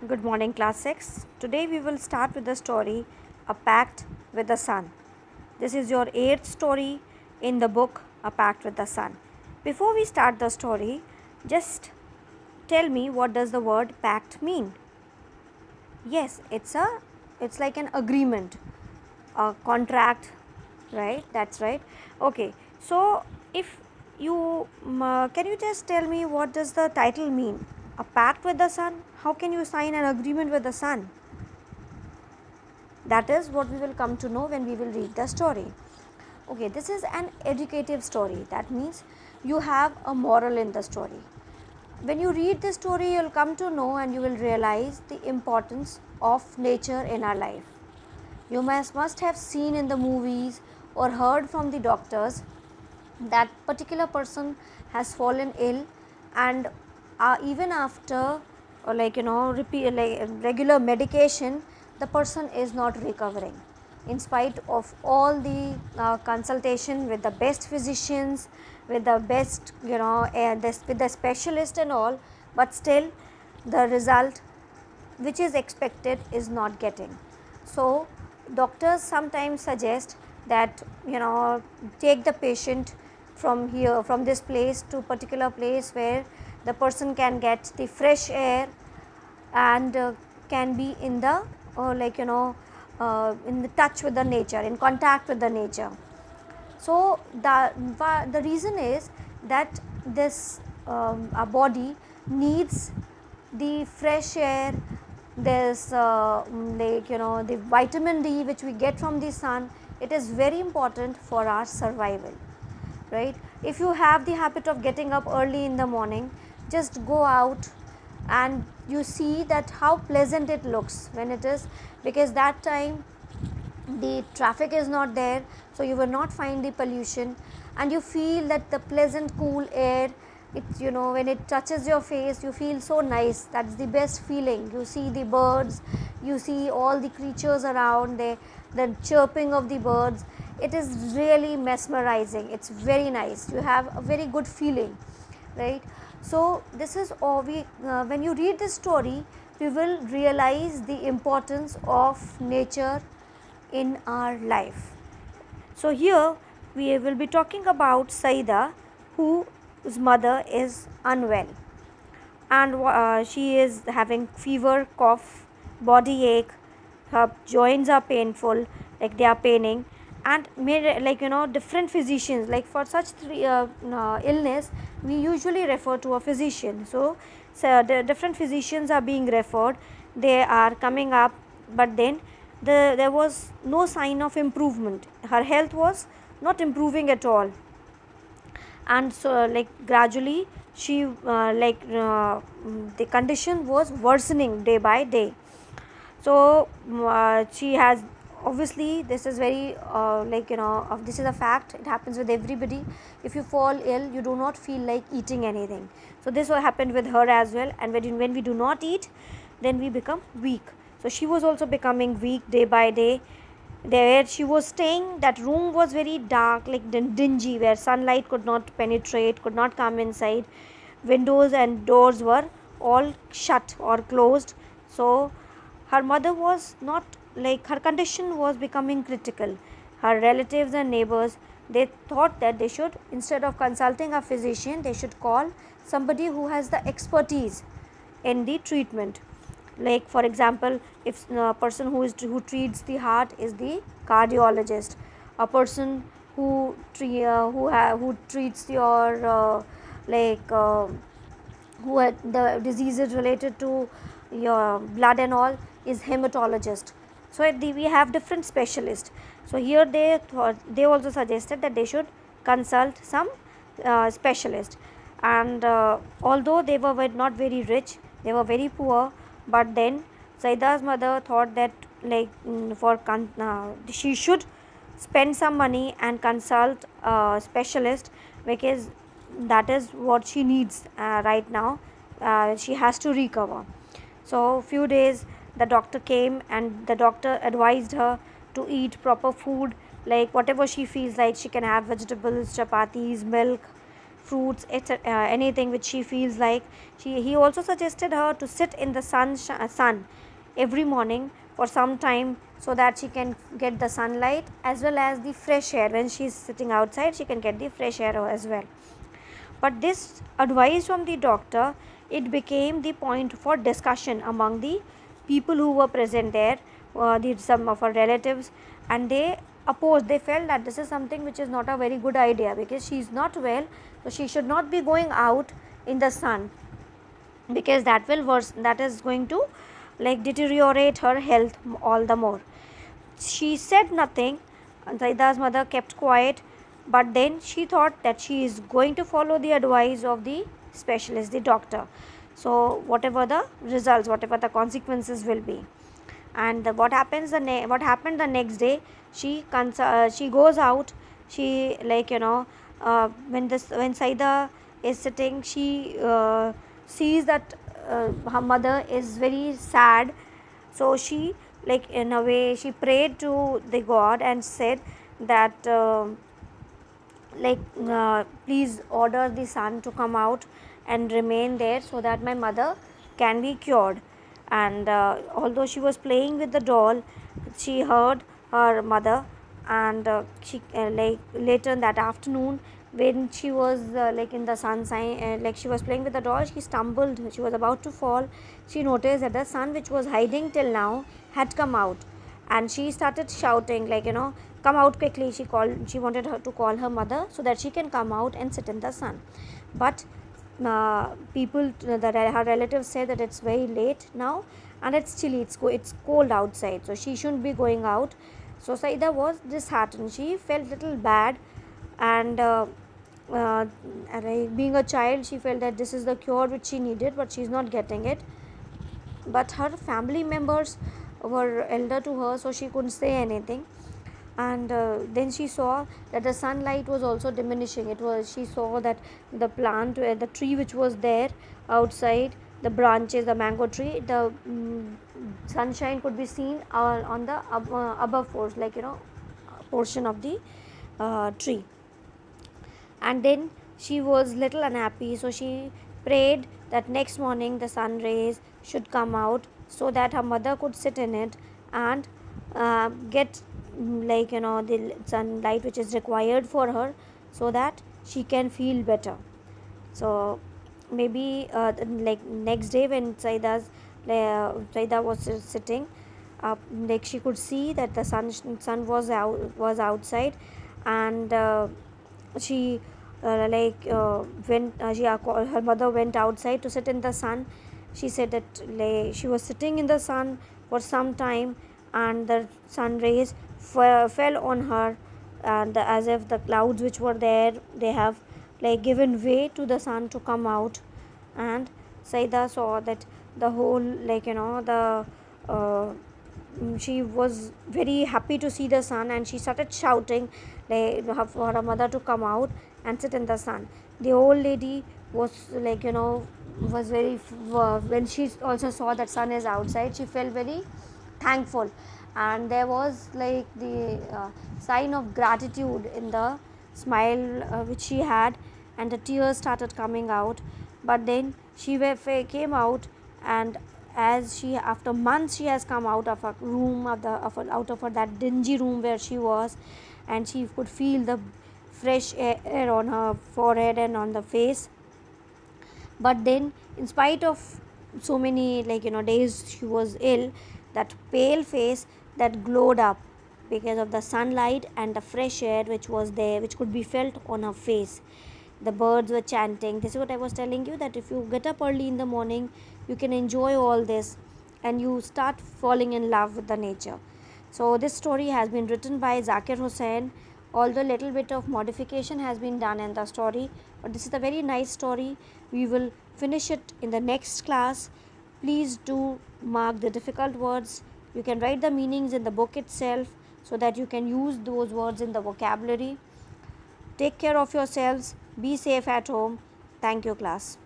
Good morning, class 6. Today we will start with the story A Pact with the Sun. This is your 8th story in the book A Pact with the Sun. Before we start the story, just tell me, what does the word pact mean? Yes, it's like an agreement, a contract, right? That's right. Okay. So if you can you just tell me, what does the title mean? A pact with the sun? How can you sign an agreement with the sun? That is what we will come to know when we will read the story. Okay, this is an educative story. That means you have a moral in the story. When you read the story, you will come to know and you will realize the importance of nature in our life. You must have seen in the movies or heard from the doctors that particular person has fallen ill, and even after regular medication, the person is not recovering in spite of all the consultation with the best physicians, with the best with the specialist and all, but still the result which is expected is not getting. So doctors sometimes suggest that take the patient from this place to particular place where the person can get the fresh air and can be in the in the touch with the nature, in contact with the nature. So the reason is that this our body needs the fresh air, this the vitamin D which we get from the sun. It is very important for our survival, right? If you have the habit of getting up early in the morning, just go out and you see that how pleasant it looks when it is, because that time the traffic is not there, so you will not find the pollution, and you feel that the pleasant cool air, it when it touches your face, you feel so nice. That's the best feeling. You see the birds, you see all the creatures around, the chirping of the birds. It is really mesmerizing. It's very nice. You have a very good feeling, right? So this is all when you read this story, we will realize the importance of nature in our life. So here we will be talking about Saida, whose mother is unwell, and she is having fever, cough, body ache, her joints are painful, like they are paining, and different physicians, like for such illness we usually refer to a physician. So the different physicians are being referred, they are coming up, but then there was no sign of improvement. Her health was not improving at all, and so gradually she the condition was worsening day by day. So she has, obviously this is very this is a fact, it happens with everybody. If you fall ill, you do not feel like eating anything. So this what happened with her as well, and when we do not eat, then we become weak. So she was also becoming weak day by day. There she was staying, that room was very dark, like dingy, where sunlight could not penetrate, could not come inside. Windows and doors were all shut or closed. So her mother was not, her condition was becoming critical. Her relatives and neighbors, they thought that they should, instead of consulting a physician, they should call somebody who has the expertise in the treatment. Like for example, if a person who treats the heart is the cardiologist, a person who treats your the diseases related to your blood and all is hematologist. So we have different specialists. So here they also suggested that they should consult some specialist, and although they were not very rich, they were very poor, but then Saida's mother thought that she should spend some money and consult a specialist, because that is what she needs right now. She has to recover. So few days the doctor came, and the doctor advised her to eat proper food, like whatever she feels like. She can have vegetables, chapatis, milk, fruits, anything which she feels like. He also suggested her to sit in the sun every morning for some time, so that she can get the sunlight as well as the fresh air. When she is sitting outside, she can get the fresh air as well. But this advice from the doctor, it became the point for discussion among the people who were present there, some of her relatives, and they opposed. They felt that this is something which is not a very good idea, because she is not well, so she should not be going out in the sun, because that is going to like deteriorate her health all the more. She said nothing. Zaida's mother kept quiet, but then she thought that she is going to follow the advice of the specialist, the doctor. So whatever the results, whatever the consequences will be. And what happened the next day, she goes out. She, like, when Saida is sitting, she sees that her mother is very sad. So she, like, in a way, she prayed to the God and said that please order the sun to come out and remain there, so that my mother can be cured. And although she was playing with the doll, she heard her mother. And she like later in that afternoon, when she was in the sunshine, like she was playing with the doll, she stumbled. She was about to fall. She noticed that the sun, which was hiding till now, had come out, and she started shouting, come out quickly. She wanted her to call her mother so that she can come out and sit in the sun. But her relatives said that it's very late now and it's chilly, it's cold outside, so she shouldn't be going out. So Saida was disheartened. She felt little bad, and being a child, she felt that this is the cure which she needed, but she's not getting it. But her family members were elder to her, so she couldn't say anything. And then she saw that the sunlight was also diminishing. She saw that the plant, the tree which was there outside, the branches, the mango tree, the sunshine could be seen on the above portion of the tree. And then she was little unhappy, so she prayed that next morning the sun rays should come out, so that her mother could sit in it and get the sunlight which is required for her, so that she can feel better. So maybe next day, when Saida was sitting, she could see that the sun was outside. And she her mother went outside to sit in the sun. She said that she was sitting in the sun for some time, and the sun rays fell on her, and as if the clouds which were there, they have given way to the sun to come out. And Saida saw that the whole she was very happy to see the sun, and she started shouting for her mother to come out and sit in the sun. The old lady was was very when she also saw that sun is outside, she felt very thankful, and there was the sign of gratitude in the smile which she had, and the tears started coming out. But then she came out, and as she, after months, she has come out of her room, out of her that dingy room where she was, and she could feel the fresh air on her forehead and on the face. But then, in spite of so many days she was ill, that pale face that glowed up because of the sunlight and the fresh air which was there, which could be felt on her face. The birds were chanting. This is what I was telling you, that if you get up early in the morning, you can enjoy all this, and you start falling in love with the nature. So this story has been written by Zakir Hussain, although little bit of modification has been done in the story, but this is a very nice story. We will finish it in the next class. Please do mark the difficult words. You can write the meanings in the book itself, so that you can use those words in the vocabulary. Take care of yourselves. Be safe at home. Thank you, class.